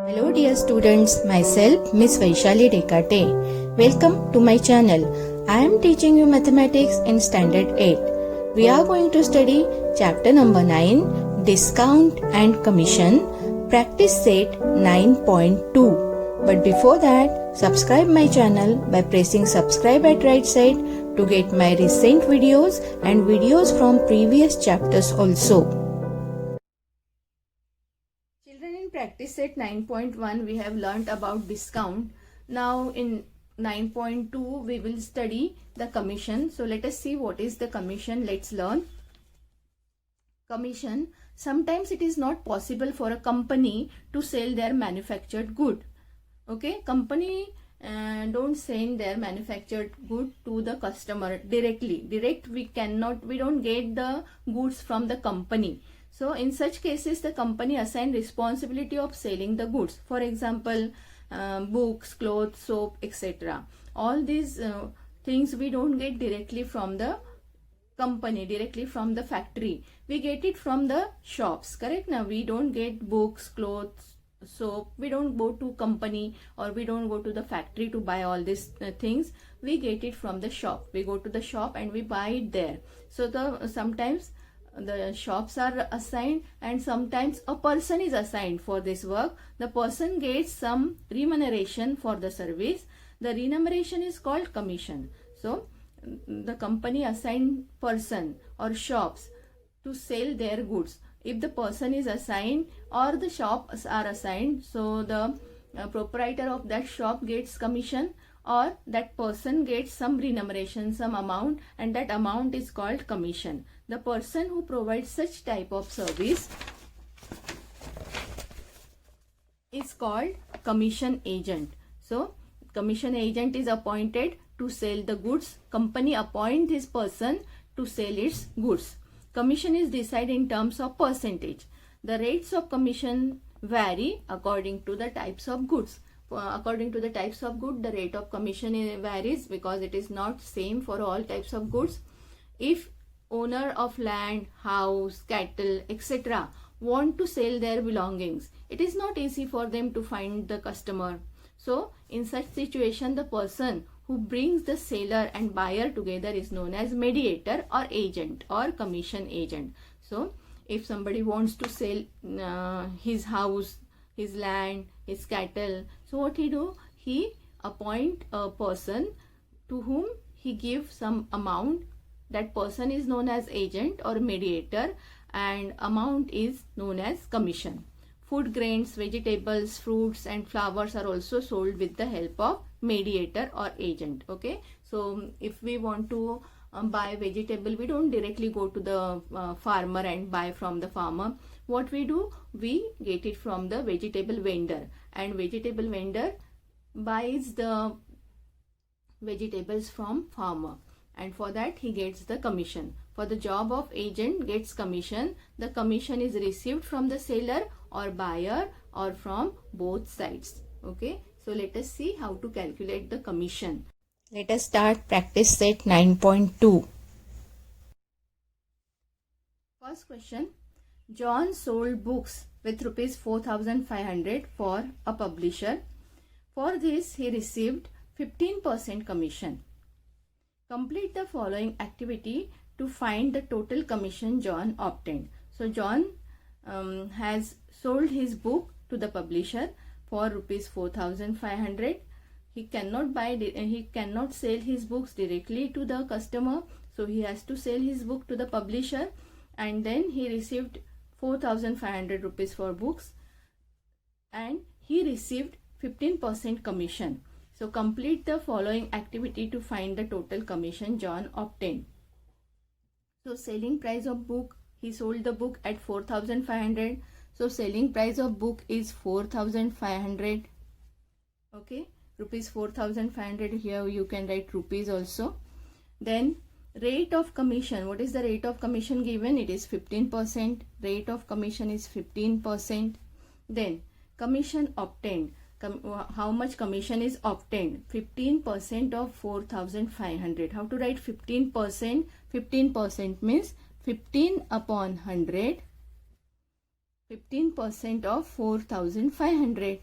Hello dear students, myself Miss Vaishali Dekate. Welcome to my channel. I am teaching you mathematics in standard 8. We are going to study chapter number 9, discount and commission, practice set 9.2. But before that, subscribe my channel by pressing subscribe at right side to get my recent videos and videos from previous chapters also. In practice set 9.1 we have learnt about discount. Now in 9.2 we will study the commission. So let us see what is the commission. Let's learn. Commission. Sometimes it is not possible for a company to sell their manufactured good. Okay, company don't send their manufactured good to the customer directly. We don't get the goods from the company. So in such cases, the company assign responsibility of selling the goods. For example, books, clothes, soap, etc. All these things we don't get directly from the company, directly from the factory. We get it from the shops, correct? Now we don't get books, clothes, soap. We don't go to company or we don't go to the factory to buy all these things. We get it from the shop. We go to the shop and we buy it there. So sometimes the shops are assigned and sometimes a person is assigned for this work. The person gets some remuneration for the service. The remuneration is called commission. So the company assigned person or shops to sell their goods. If the person is assigned or the shops are assigned, so the proprietor of that shop gets commission or that person gets some remuneration, some amount, and that amount is called commission. The person who provides such type of service is called commission agent. So commission agent is appointed to sell the goods. Company appoint this person to sell its goods. Commission is decided in terms of percentage. The rates of commission vary according to the types of goods. According to the types of good, the rate of commission varies because it is not same for all types of goods. If owner of land, house, cattle, etc. want to sell their belongings, it is not easy for them to find the customer. So in such situation, the person who brings the seller and buyer together is known as mediator or agent or commission agent. So if somebody wants to sell his house, his land, his cattle, so what he do? He appoint a person to whom he give some amount. That person is known as agent or mediator and amount is known as commission. Food grains, vegetables, fruits and flowers are also sold with the help of mediator or agent. Okay, so if we want to buy vegetable, we don't directly go to the farmer and buy from the farmer. What we do? We get it from the vegetable vendor, and vegetable vendor buys the vegetables from farmer, and for that he gets the commission. For the job of agent gets commission. The commission is received from the seller or buyer or from both sides. Okay, so let us see how to calculate the commission. Let us start practice set 9.2. First question. John sold books with rupees 4,500 for a publisher. For this he received 15% commission. Complete the following activity to find the total commission John obtained. So John has sold his book to the publisher for rupees 4,500. He cannot sell his books directly to the customer, so he has to sell his book to the publisher, and then he received 4,500 rupees for books and he received 15% commission. So complete the following activity to find the total commission John obtained. So selling price of book, he sold the book at 4,500. So selling price of book is 4,500. Okay, rupees 4,500. Here you can write rupees also. Then rate of commission. What is the rate of commission given? It is 15%. Rate of commission is 15%. Then commission obtained. How much commission is obtained? 15% of 4,500. How to write 15%? 15% means 15 upon 100. 15% of 4,500.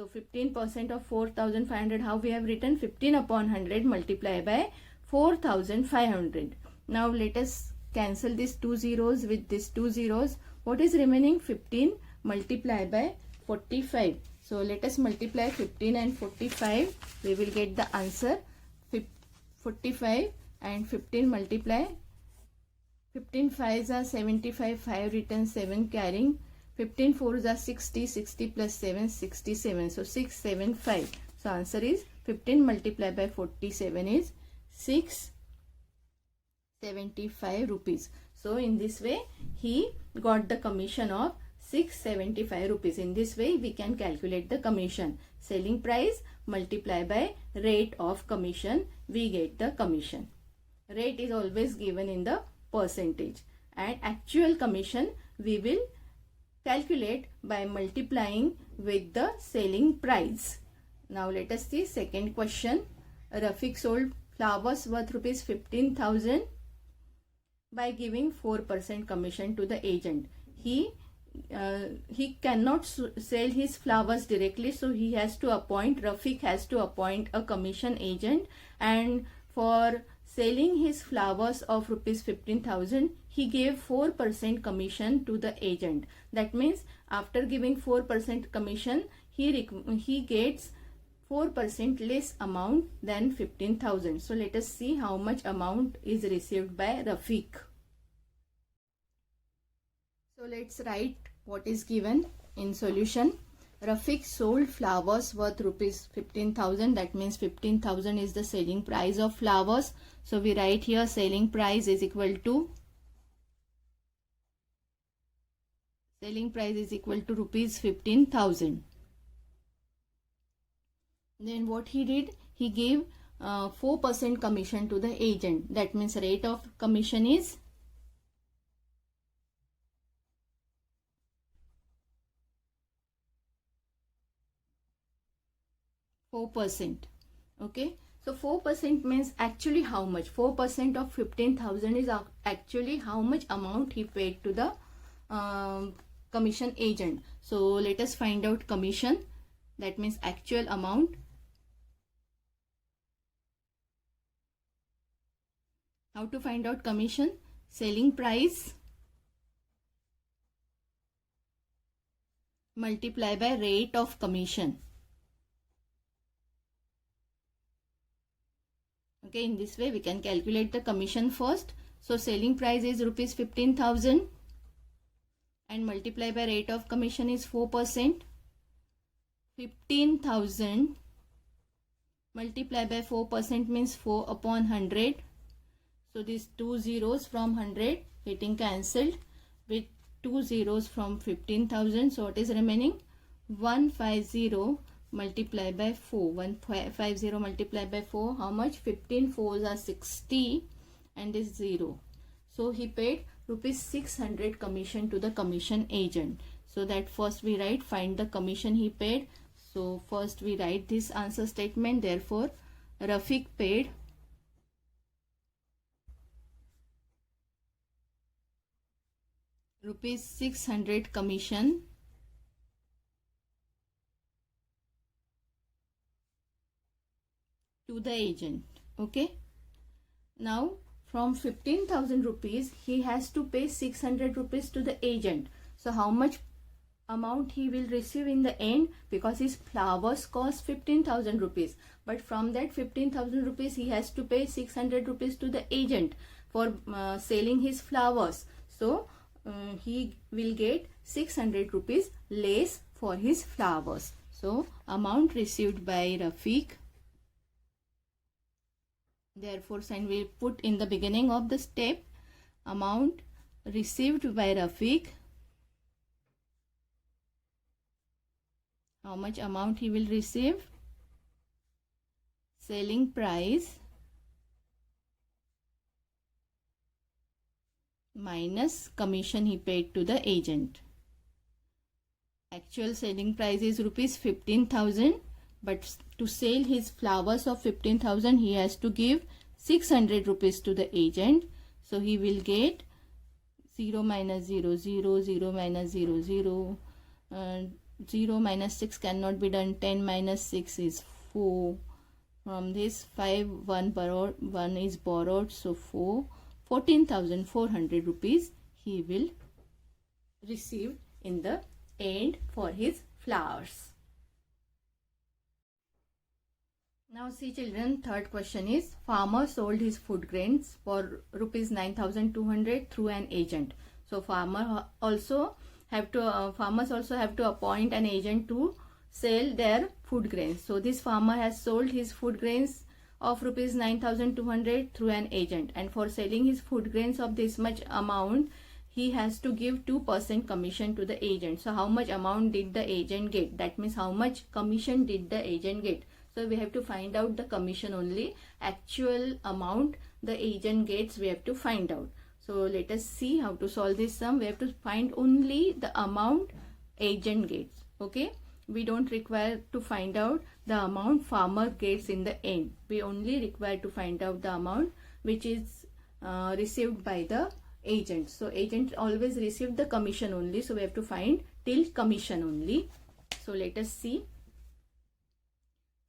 So 15% of 4,500, how we have written? 15 upon 100 multiplied by 4,500. Now let us cancel these two zeros with these two zeros. What is remaining? 15 multiplied by 45. So let us multiply 15 and 45. We will get the answer. 45 and 15 multiply. 15 5s are 75, 5 written, 7 carrying. 15 4s are 60, 60 plus 7, 67. So 675. So answer is 15 multiplied by 47 is 675 rupees. So in this way he got the commission of 675 rupees. In this way we can calculate the commission. Selling price multiplied by rate of commission, we get the commission. Rate is always given in the percentage, and actual commission we will calculate by multiplying with the selling price. Now let us see second question. Rafiq sold flowers worth rupees 15,000 by giving 4% commission to the agent. He cannot sell his flowers directly, so he has to appoint, Rafiq has to appoint a commission agent, and for selling his flowers of rupees 15,000, he gave 4% commission to the agent. That means after giving 4% commission, he gets 4% less amount than 15,000. So let us see how much amount is received by Rafiq. So let's write what is given in solution. Rafiq sold flowers worth rupees 15,000. That means 15,000 is the selling price of flowers. So we write here selling price is equal to rupees 15,000. Then what he did? He gave 4% commission to the agent. That means rate of commission is 4%. Okay, so 4% means actually how much? 4% of 15,000 is actually how much amount he paid to the commission agent. So let us find out commission. That means actual amount. How to find out commission? Selling price multiply by rate of commission. Okay, in this way we can calculate the commission first. So selling price is rupees 15,000 and multiply by rate of commission is 4%. 15,000 multiply by 4% means 4 upon 100. So these two zeros from 100 getting cancelled with two zeros from 15,000. So what is remaining? 150 multiply by 4. 150 multiply by 4. How much? 15 4s are 60 and this 0. So he paid rupees 600 commission to the commission agent. So that first we write find the commission he paid. So first we write this answer statement. Therefore Rafiq paid rupees 600 commission to the agent. Okay, now from 15,000 rupees he has to pay 600 rupees to the agent. So how much amount he will receive in the end? Because his flowers cost 15,000 rupees, but from that 15,000 rupees he has to pay 600 rupees to the agent for selling his flowers. So he will get 600 rupees less for his flowers. So amount received by Rafiq. Therefore sign we put in the beginning of the step. Amount received by Rafiq. How much amount he will receive? Selling price minus commission he paid to the agent. Actual selling price is rupees 15,000, but to sell his flowers of 15,000 he has to give 600 rupees to the agent. So he will get 0 minus 0 0 0 minus 0 0, 0 minus 6 cannot be done. 10 minus 6 is 4. From this 5, 1 borrowed, 1 is borrowed, so 4. 14,400 rupees he will receive in the end for his flowers. Now see children, third question is, farmer sold his food grains for rupees 9,200 through an agent. So farmers also have to appoint an agent to sell their food grains. So this farmer has sold his food grains of rupees 9,200 through an agent, and for selling his food grains of this much amount, he has to give 2% commission to the agent. So how much amount did the agent get? That means how much commission did the agent get? So we have to find out the commission only. Actual amount the agent gets, we have to find out. So let us see how to solve this sum. We have to find only the amount agent gets. Okay. We don't require to find out the amount farmer gets in the end. We only require to find out the amount which is received by the agent. So agent always receive the commission only. So we have to find till commission only. So let us see.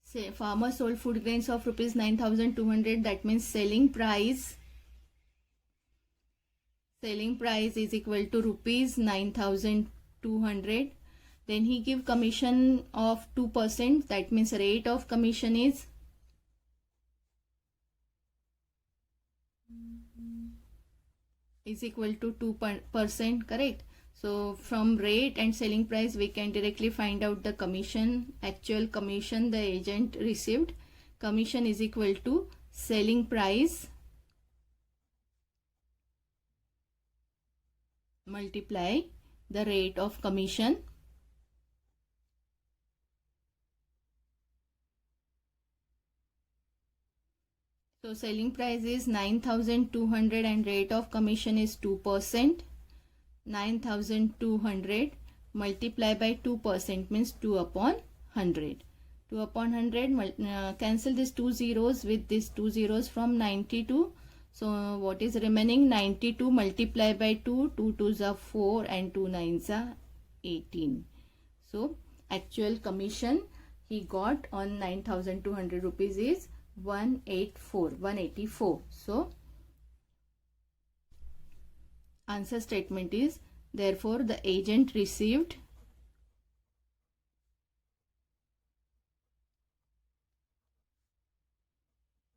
Say farmer sold food grains of rupees 9,200. That means selling price is equal to rupees 9,200. Then he give commission of 2%. That means rate of commission is equal to 2%, correct? So from rate and selling price we can directly find out the commission, actual commission the agent received. Commission is equal to selling price multiply the rate of commission. So selling price is 9,200 and rate of commission is 2%. 9,200 multiply by 2% means 2 upon 100. 2 upon 100, cancel these 2 zeros with these 2 zeros from 92. So what is remaining? 92 multiply by 2. 2 2s are 4 and 2 9s are 18. So actual commission he got on 9,200 rupees is 184. So answer statement is, therefore the agent received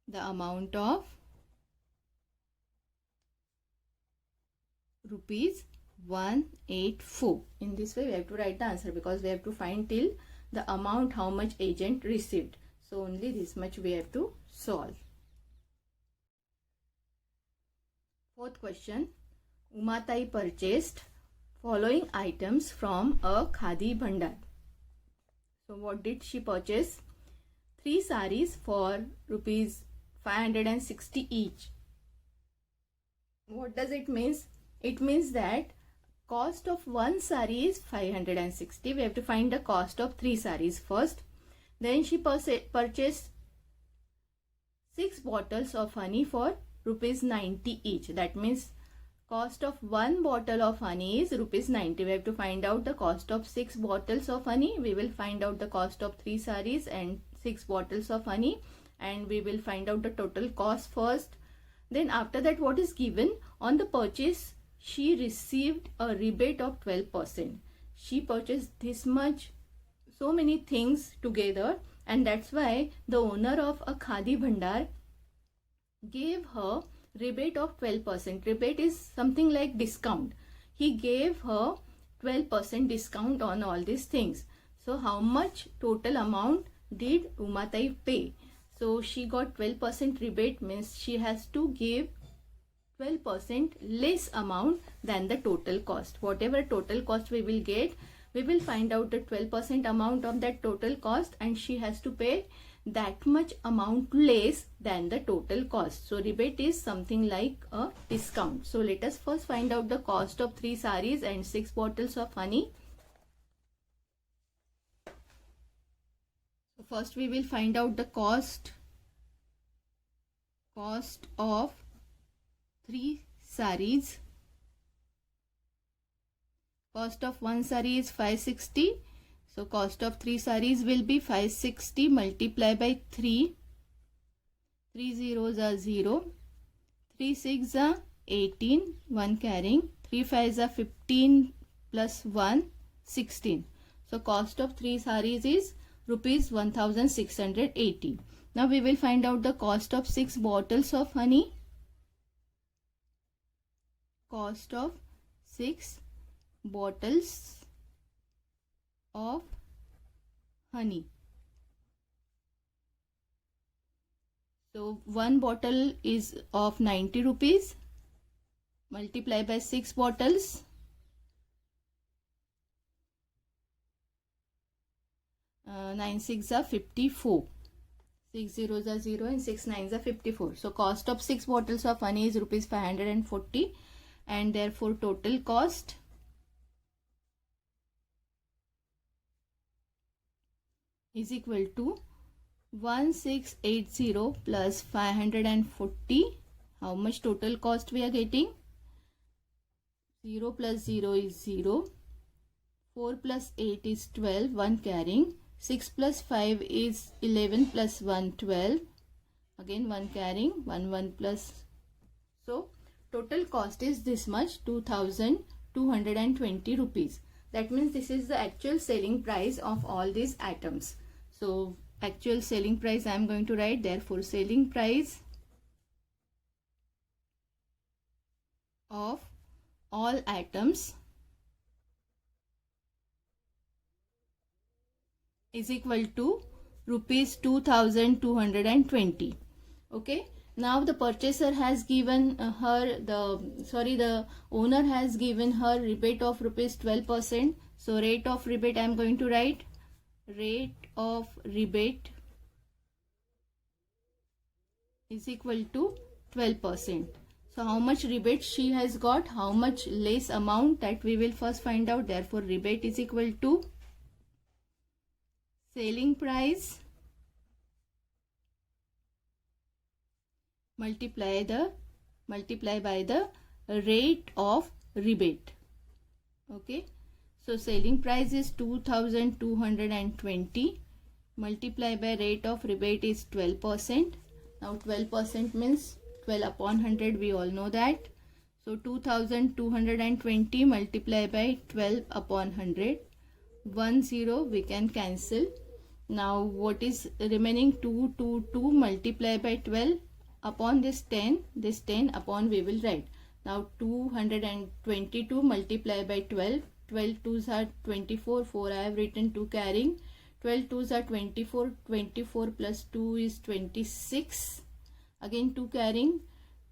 the amount of rupees 184. In this way we have to write the answer, because we have to find till the amount how much agent received. So only this much we have to solve. Fourth question. Umatai purchased following items from a Khadi Bhandar. So what did she purchase? 3 saris for rupees 560 each. What does it mean? It means that cost of 1 sari is 560. We have to find the cost of 3 saris first. Then she purchased 6 bottles of honey for rupees 90 each. That means cost of 1 bottle of honey is rupees 90. We have to find out the cost of 6 bottles of honey. We will find out the cost of 3 saris and 6 bottles of honey, and we will find out the total cost first. Then after that, what is given on the purchase? She received a rebate of 12%. She purchased this much, so many things together, and that's why the owner of a Khadi Bhandar gave her rebate of 12%. Rebate is something like discount. He gave her 12% discount on all these things. So how much total amount did Umatai pay? So she got 12% rebate, means she has to give 12% less amount than the total cost. Whatever total cost we will get, we will find out the 12% amount of that total cost, and she has to pay that much amount less than the total cost. So rebate is something like a discount. So let us first find out the cost of 3 saris and 6 bottles of honey. So first we will find out the cost of 3 saris. Cost of 1 sari is 560. So cost of 3 sarees will be 560 multiplied by 3. 3 zeros are 0. 3 6 are 18. 1 carrying. 3 5 are 15 plus 1 16. So cost of 3 sarees is rupees 1680. Now we will find out the cost of 6 bottles of honey. Cost of 6 bottles of honey. So one bottle is of 90 rupees. Multiply by 6 bottles. 9 6 are 54. 6 zeros are 0 and 6 9s are 54. So cost of 6 bottles of honey is rupees 540, and therefore total cost is equal to 1680 plus 540. How much total cost we are getting? 0 plus 0 is 0. 4 plus 8 is 12. 1 carrying. 6 plus 5 is 11 plus 1 12. Again 1 carrying. 1 1 plus. So total cost is this much, 2220 rupees. That means this is the actual selling price of all these items. So actual selling price I am going to write. Therefore selling price of all items is equal to rupees 2220. Okay. Now the purchaser has given the owner has given her rebate of rupees 12%. So rate of rebate I am going to write. Rate of rebate is equal to 12%. So how much rebate she has got, how much less amount, that we will first find out. Therefore rebate is equal to selling price multiply by the rate of rebate. Okay. So selling price is 2220 multiply by rate of rebate is 12%. Now 12% means 12 upon 100, we all know that. So 2220 multiply by 12 upon 100. 1 0 we can cancel. Now what is remaining? 2 multiply by 12 upon this 10 upon we will write. Now 222 multiply by 12. 12 2s are 24. 4 I have written 2 carrying. 12 2s are 24. 24 plus 2 is 26. Again 2 carrying.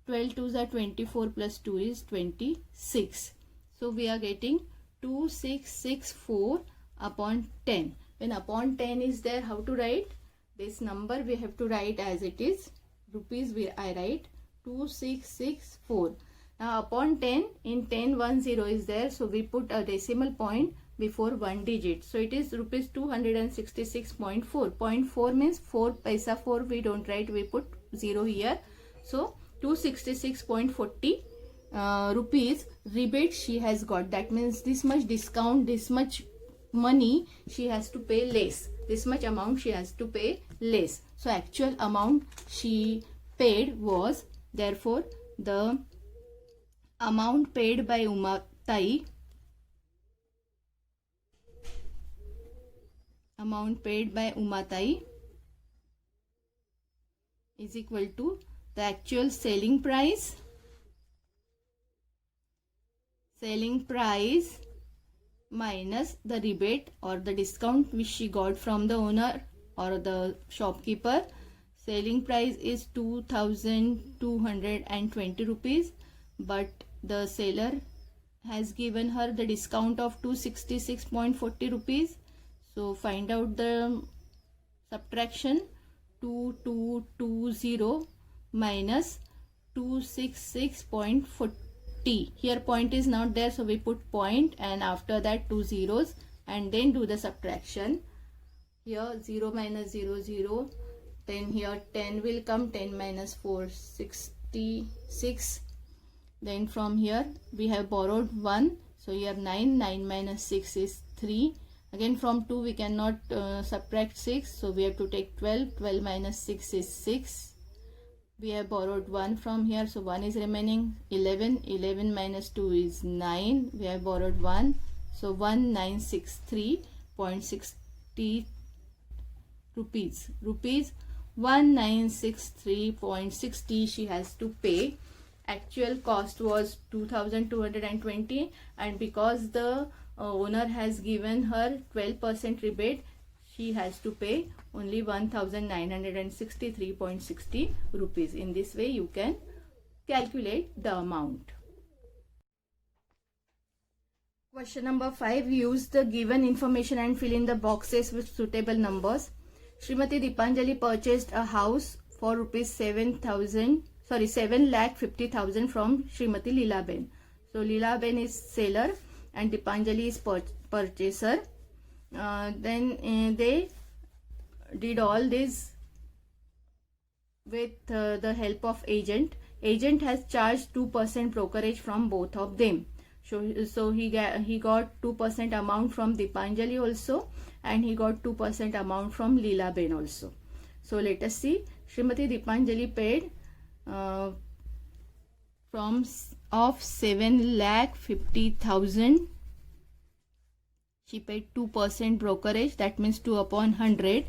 12 2s are 24 plus 2 is 26. So we are getting 2664 upon 10. When upon 10 is there, how to write? This number we have to write as it is. Rupees I write 2664. Now upon 10, in 10 1 0 is there. So we put a decimal point before one digit. So it is rupees 266.4. 0.4 means 4 paisa 4 we don't write, we put 0 here. So 266.40 rupees rebate she has got. That means this much discount, this much money she has to pay less. This much amount she has to pay less. So actual amount she paid was, therefore the amount paid by Umatai is equal to the actual selling price minus the rebate or the discount which she got from the owner or the shopkeeper. Selling price is 2220 rupees, but the seller has given her the discount of 266.40 rupees. So find out the subtraction. 2220 minus 266.40. Here point is not there, so we put point and after that 2 zeros and then do the subtraction. Here 0 minus 0 0, then here 10 will come. 10 minus 4 66. Then from here we have borrowed 1, so here 9 minus 6 is 3. Again from 2 we cannot subtract 6, so we have to take 12. 12 minus 6 is 6. We have borrowed 1 from here, so 1 is remaining. 11. 11 minus 2 is 9. We have borrowed 1, so 1963.60 rupees. 1963.60 she has to pay. Actual cost was 2220, and because the owner has given her 12% rebate, she has to pay only 1963.60 rupees. In this way you can calculate the amount. Question number 5. Use the given information and fill in the boxes with suitable numbers. Srimati Deepanjali purchased a house for rupees 7,50,000 from Srimati Leelaben. So Leelaben is seller and Deepanjali is purchaser. Then they did all this with the help of agent. Agent has charged 2% brokerage from both of them. So he got 2% amount from Deepanjali also, and he got 2% amount from Leelaben also. So let us see. Srimati Deepanjali paid of 7,50,000. She paid 2% brokerage, that means 2 upon 100.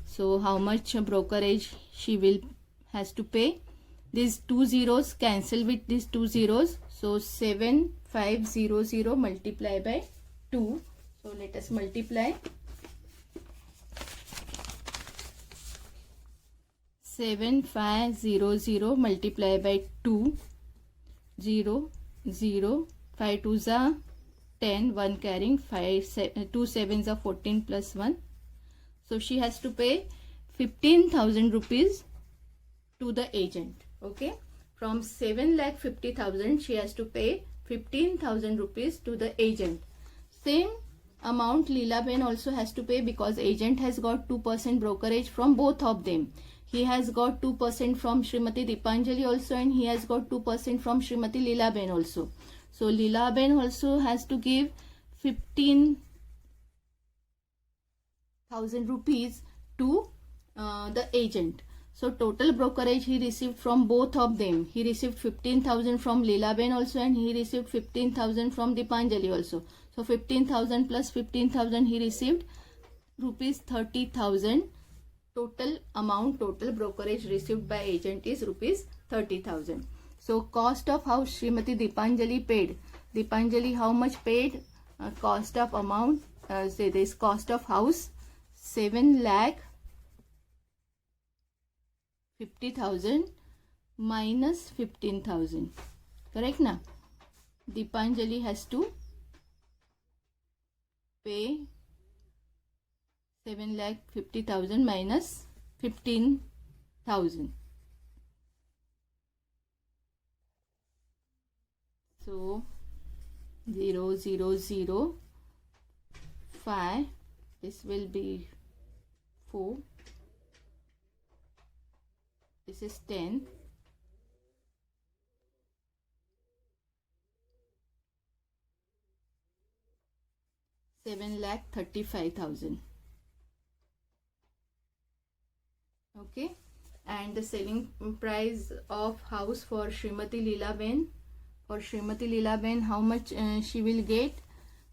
So how much brokerage she has to pay? These 2 zeros cancel with these 2 zeros. So 7,500 multiply by 2. So let us multiply. 7,500 multiply by 2. 0, 0, 5 2s are 10, 1 carrying, 2 7s are 14 plus 1. So she has to pay 15,000 rupees to the agent. Okay, from 7,50,000 she has to pay 15,000 rupees to the agent. Same amount Leelaben also has to pay, because agent has got 2% brokerage from both of them. He has got 2% from Srimati Deepanjali also, and he has got 2% from Srimati Leelaben also. So Leelaben also has to give 15,000 rupees to the agent. So total brokerage he received from both of them. He received 15,000 from Leelaben also, and he received 15,000 from Deepanjali also. So 15,000 plus 15,000 he received rupees 30,000. Total brokerage received by agent is rupees 30,000. So cost of house Srimati Deepanjali paid. Deepanjali how much paid? Cost of amount, say this cost of house 7,50,000 minus 15,000. Correct na? Deepanjali has to pay 7,50,000 minus 15,000. So 0, 0, 0, 5. This will be 4. This is 10. 7,35,000. Okay, and the selling price of house for Srimati Leelaben. For Srimati Leelaben, how much she will get?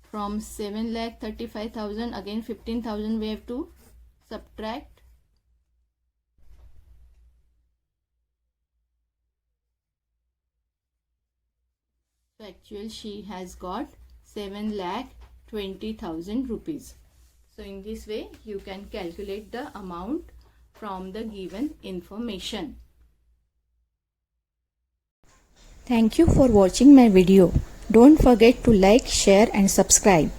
From 7,35,000, again 15,000 we have to subtract. So actually she has got 7,20,000 rupees. So in this way you can calculate the amount from the given information. Thank you for watching my video. Don't forget to like, share and subscribe.